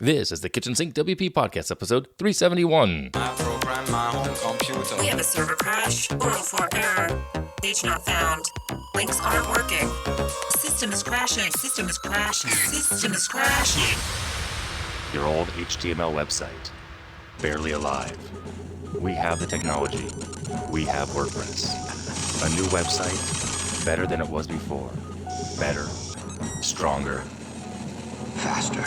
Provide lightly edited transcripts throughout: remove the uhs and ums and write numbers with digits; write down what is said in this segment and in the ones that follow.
This is the Kitchen Sink WP Podcast, episode 371. I program my home computer. We have a server crash, 404 error, page not found, links aren't working, system is crashing, system is crashing, system is crashing. Your old HTML website, barely alive. We have the technology. We have WordPress. A new website, better than it was before. Better, stronger, Faster.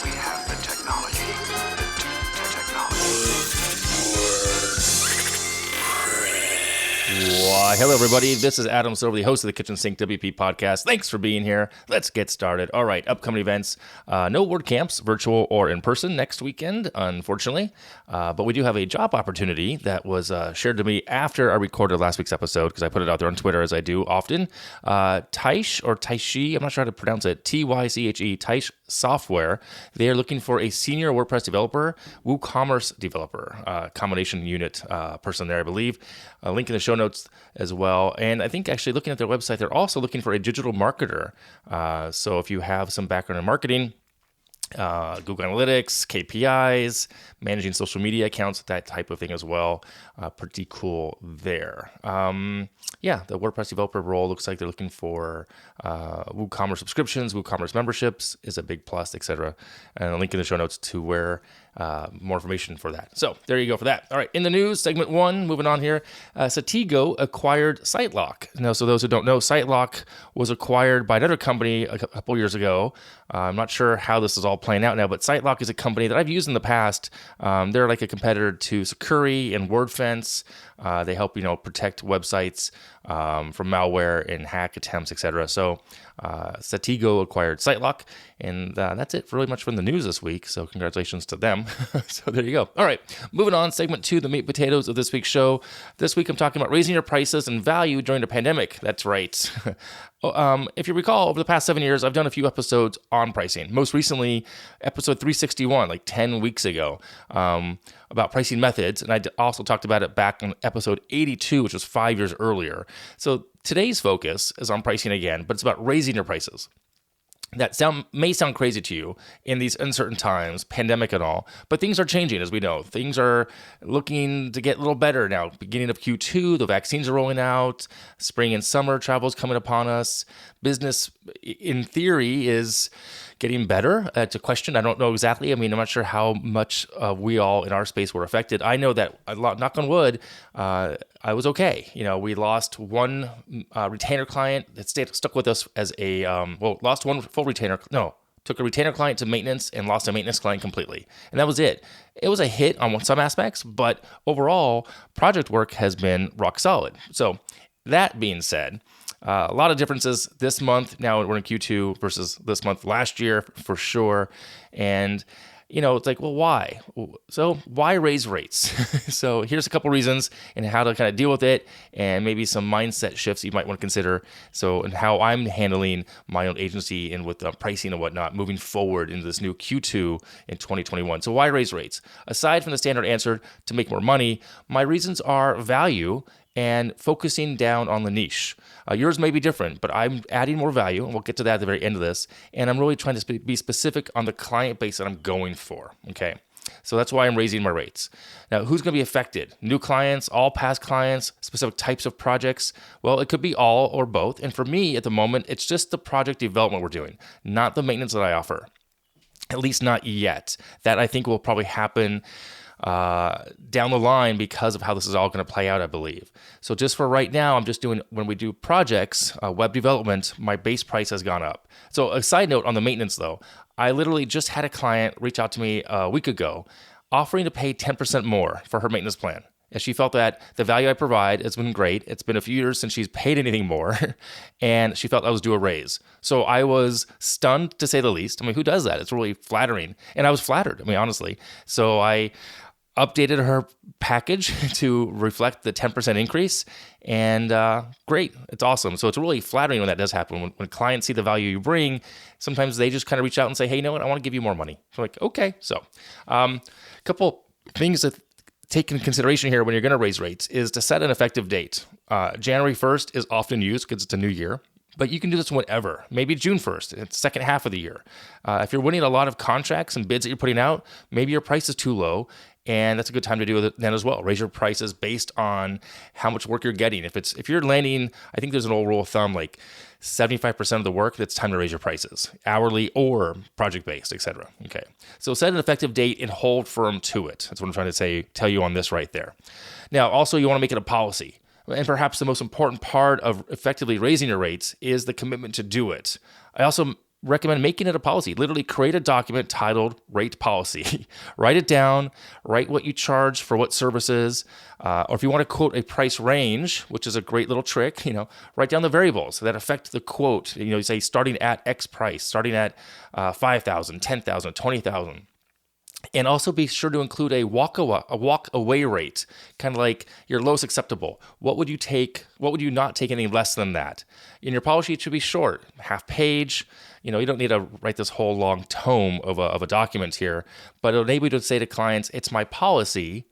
We have the technology. Why, hello, everybody. This is Adam Silver, the host of the Kitchen Sink WP Podcast. Thanks for being here. Let's get started. All right, upcoming events. No WordCamps, virtual or in person, next weekend, unfortunately. But we do have a job opportunity that was shared to me after I recorded last week's episode, because I put it out there on Twitter, as I do often. Tyche, or Tyche, I'm not sure how to pronounce it, Tyche, Tyche Software. They are looking for a senior WordPress developer, WooCommerce developer, combination unit person there, I believe. A link in the show notes as well. And I think actually looking at their website, they're also looking for a digital marketer. So if you have some background in marketing, Google Analytics, KPIs, managing social media accounts, that type of thing as well. Pretty cool there. The WordPress developer role looks like they're looking for WooCommerce subscriptions, WooCommerce memberships is a big plus, etc. And a link in the show notes to where more information for that. So there you go for that. All right, in the news, segment 1, moving on here. Sectigo acquired SiteLock. Now, so those who don't know, SiteLock was acquired by another company a couple years ago. I'm not sure how this is all playing out now, but SiteLock is a company that I've used in the past. They're like a competitor to Security and WordFence. They help, protect websites from malware and hack attempts, etc. So Sectigo acquired SiteLock, and that's it really much from the news this week. So congratulations to them. So there you go. All right, moving on. Segment 2, the meat and potatoes of this week's show. This week I'm talking about raising your prices and value during the pandemic. That's right. If you recall, over the past 7 years, I've done a few episodes on pricing. Most recently, episode 361, like 10 weeks ago, about pricing methods. And I also talked about it back in episode 82, which was 5 years earlier. So today's focus is on pricing again, but it's about raising your prices. That may sound crazy to you in these uncertain times, pandemic and all, but things are changing, as we know. Things are looking to get a little better now. Beginning of Q2, the vaccines are rolling out. Spring and summer travel is coming upon us. Business, in theory, is getting better. It's a question. I don't know exactly. I'm not sure how much we all in our space were affected. I know that, knock on wood, I was okay. We lost one retainer client that stuck with us as lost one full retainer. No, took a retainer client to maintenance and lost a maintenance client completely. And that was it. It was a hit on some aspects, but overall, project work has been rock solid. So that being said, a lot of differences this month. Now we're in Q2 versus this month last year for sure. And, it's like, well, why? So why raise rates? So here's a couple reasons and how to kind of deal with it, and maybe some mindset shifts you might want to consider. So, and how I'm handling my own agency and with pricing and whatnot moving forward into this new Q2 in 2021. So why raise rates? Aside from the standard answer to make more money, my reasons are value and focusing down on the niche. Yours may be different, but I'm adding more value, and we'll get to that at the very end of this, and I'm really trying to be specific on the client base that I'm going for, okay? So that's why I'm raising my rates. Now, who's going to be affected? New clients, all past clients, specific types of projects? Well, it could be all or both, and for me, at the moment, it's just the project development we're doing, not the maintenance that I offer, at least not yet. That I think will probably happen down the line because of how this is all going to play out, I believe. So just for right now, I'm just doing, when we do projects, web development, my base price has gone up. So a side note on the maintenance though, I literally just had a client reach out to me a week ago offering to pay 10% more for her maintenance plan. And she felt that the value I provide has been great. It's been a few years since she's paid anything more, and she felt I was due a raise. So I was stunned, to say the least. Who does that? It's really flattering. And I was flattered, honestly. So I updated her package to reflect the 10% increase, and great, it's awesome. So it's really flattering when that does happen. When clients see the value you bring, sometimes they just kind of reach out and say, hey, you know what, I want to give you more money. So I'm like, okay. So a couple things that take into consideration here when you're going to raise rates is to set an effective date. January 1st is often used because it's a new year. But you can do this whenever, maybe June 1st, it's second half of the year. If you're winning a lot of contracts and bids that you're putting out, maybe your price is too low, and that's a good time to do it then as well. Raise your prices based on how much work you're getting. If you're landing, I think there's an old rule of thumb, like 75% of the work, that's time to raise your prices, hourly or project-based, etc. Okay, so set an effective date and hold firm to it. That's what I'm trying to tell you on this right there. Now, also, you want to make it a policy. And perhaps the most important part of effectively raising your rates is the commitment to do it. I also recommend making it a policy. Literally create a document titled Rate Policy. Write it down, write what you charge for what services, or if you want to quote a price range, which is a great little trick, write down the variables that affect the quote. You say starting at X price, starting at 5,000, 10,000, 20,000. And also be sure to include a walk away rate, kind of like your lowest acceptable. What would you take? What would you not take any less than that? And your policy sheet should be short, half page. You don't need to write this whole long tome of a document here, but it'll enable you to say to clients, it's my policy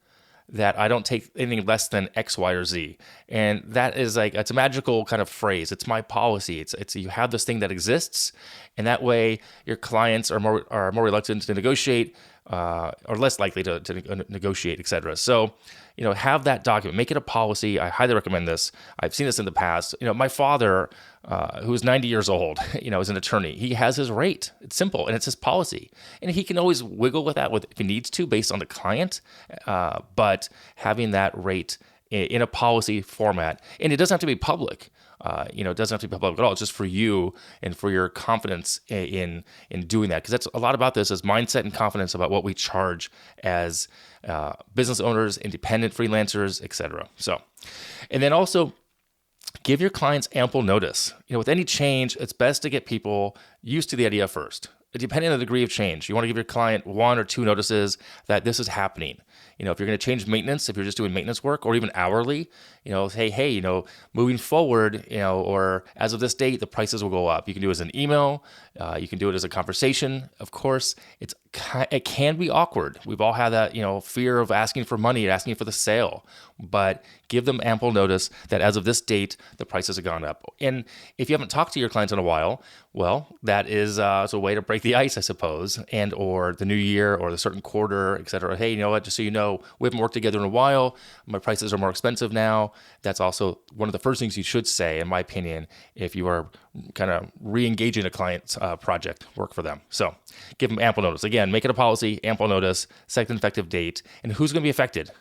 that I don't take anything less than X, Y, or Z. And that is it's a magical kind of phrase. It's my policy. It's you have this thing that exists, and that way your clients are more reluctant to negotiate, or less likely to negotiate, etc. So, have that document, make it a policy. I highly recommend this. I've seen this in the past. My father, who is 90 years old, is an attorney. He has his rate. It's simple, and it's his policy. And he can always wiggle with that if he needs to based on the client. But having that rate in a policy format, and it doesn't have to be public. It doesn't have to be public at all. It's just for you and for your confidence in doing that. Because that's a lot about this is mindset and confidence about what we charge as business owners, independent freelancers, etc. So, and then also give your clients ample notice. With any change, it's best to get people used to the idea first. Depending on the degree of change, you want to give your client 1 or 2 notices that this is happening. If you're going to change maintenance, if you're just doing maintenance work or even hourly, hey, moving forward, or as of this date, the prices will go up. You can do it as an email. You can do it as a conversation. Of course, it can be awkward. We've all had that, fear of asking for money, asking for the sale, but give them ample notice that as of this date, the prices have gone up. And if you haven't talked to your clients in a while, well, that is a way to break the ice, I suppose, and or the new year or the certain quarter, et cetera. Hey, you know what, just so you know, we haven't worked together in a while. My prices are more expensive now. That's also one of the first things you should say, in my opinion, if you are kind of re-engaging a client's project work for them. So give them ample notice. Again, make it a policy, ample notice, set an effective date, and who's going to be affected.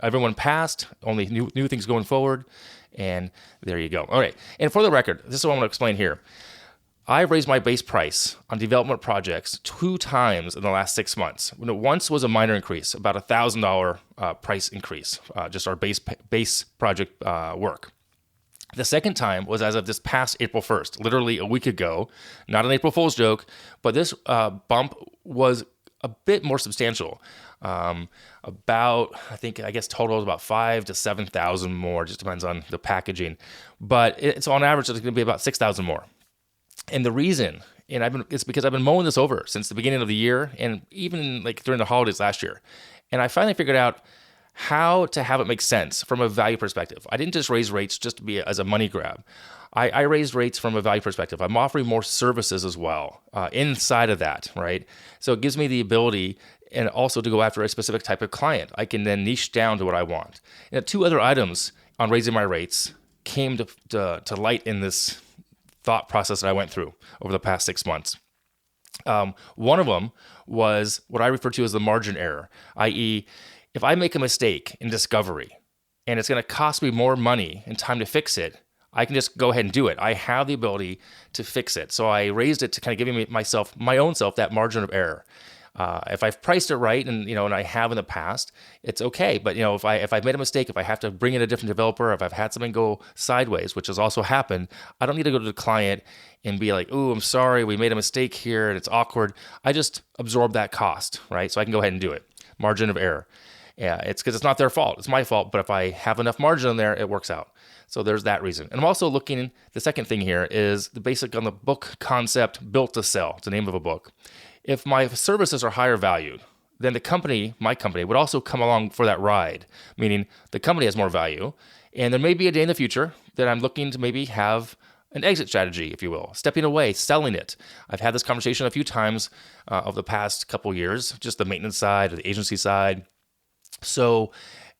Everyone passed, only new things going forward, and there you go. All right, and for the record, this is what I want to explain here. I've raised my base price on development projects 2 times in the last 6 months. Once was a minor increase, about $1,000 price increase, just our base project work. The second time was as of this past April 1st, literally a week ago. Not an April Fool's joke, but this bump was a bit more substantial. I guess total is about 5,000 to 7,000 more, just depends on the packaging. But it's on average, it's going to be about 6,000 more. And the reason, it's because I've been mulling this over since the beginning of the year, and even during the holidays last year. And I finally figured out how to have it make sense from a value perspective. I didn't just raise rates just to be as a money grab. I raised rates from a value perspective. I'm offering more services as well inside of that, right? So it gives me the ability and also to go after a specific type of client. I can then niche down to what I want. And 2 other items on raising my rates came to light in this thought process that I went through over the past 6 months. One of them was what I refer to as the margin error, i.e., if I make a mistake in discovery and it's going to cost me more money and time to fix it, I can just go ahead and do it. I have the ability to fix it. So I raised it to kind of give my own self that margin of error. If I've priced it right, and I have in the past, it's okay. But if I've made a mistake, if I have to bring in a different developer, if I've had something go sideways, which has also happened, I don't need to go to the client and be like, "Oh, I'm sorry, we made a mistake here, and it's awkward." I just absorb that cost, right? So I can go ahead and do it. Margin of error. Yeah, it's because it's not their fault. It's my fault. But if I have enough margin in there, it works out. So there's that reason. And I'm also looking, the second thing here is the basic on the book concept, Built to Sell. It's the name of a book. If my services are higher valued, then my company would also come along for that ride, meaning the company has more value. And there may be a day in the future that I'm looking to maybe have an exit strategy, if you will, stepping away, selling it. I've had this conversation a few times over the past couple of years, just the maintenance side or the agency side. So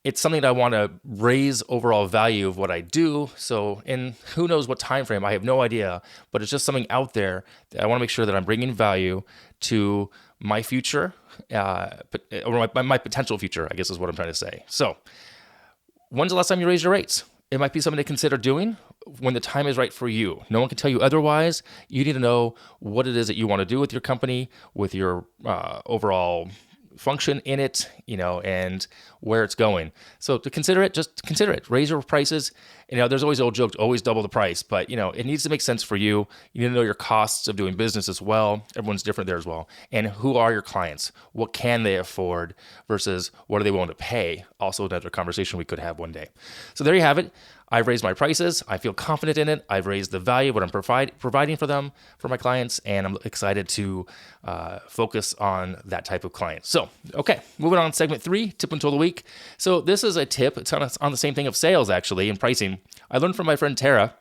it's something that I want to raise overall value of what I do. So in who knows what time frame, I have no idea, but it's just something out there that I want to make sure that I'm bringing value to my future, or my potential future, I guess is what I'm trying to say. So when's the last time you raised your rates? It might be something to consider doing when the time is right for you. No one can tell you otherwise. You need to know what it is that you want to do with your company, with your overall function in it, and where it's going. So to consider it, just consider it. Raise your prices. There's always old jokes, always double the price, but it needs to make sense for you. You need to know your costs of doing business as well. Everyone's different there as well. And who are your clients? What can they afford versus what are they willing to pay? Also another conversation we could have one day. So there you have it. I've raised my prices. I feel confident in it. I've raised the value of what I'm providing for them, for my clients, and I'm excited to focus on that type of client. So, okay, moving on to segment 3, tip and tool of the week. So this is a tip. It's on the same thing of sales, actually, and pricing. I learned from my friend Tara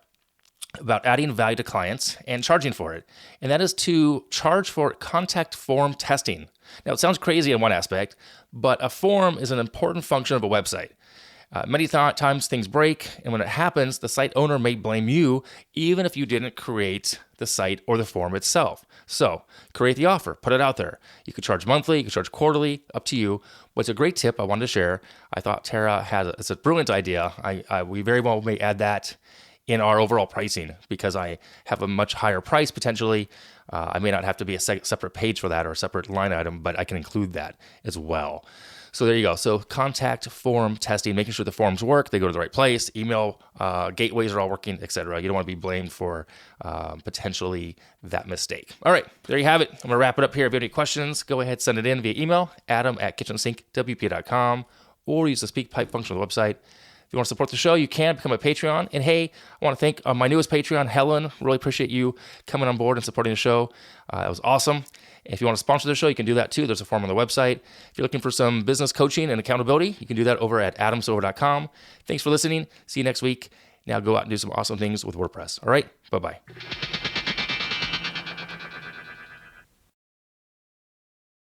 about adding value to clients and charging for it, and that is to charge for contact form testing. Now, it sounds crazy in one aspect, but a form is an important function of a website. Many times things break, and when it happens, the site owner may blame you, even if you didn't create the site or the form itself. So create the offer, put it out there. You could charge monthly, you could charge quarterly, up to you. But it's a great tip I wanted to share. I thought Tara it's a brilliant idea. We very well may add that in our overall pricing because I have a much higher price potentially. I may not have to be a separate page for that or a separate line item, but I can include that as well. So there you go. So contact form testing, making sure the forms work, they go to the right place, email gateways are all working, etc. You don't want to be blamed for potentially that mistake. All right, there you have it. I'm going to wrap it up here. If you have any questions, go ahead, send it in via email, adam@KitchensinkWP.com, or use the SpeakPipe function on the website. If you want to support the show, you can become a Patreon. And hey, I want to thank my newest Patreon, Helen. Really appreciate you coming on board and supporting the show. It was awesome. If you want to sponsor the show, you can do that too. There's a form on the website. If you're looking for some business coaching and accountability, you can do that over at adamsilver.com. Thanks for listening. See you next week. Now go out and do some awesome things with WordPress. All right, bye-bye.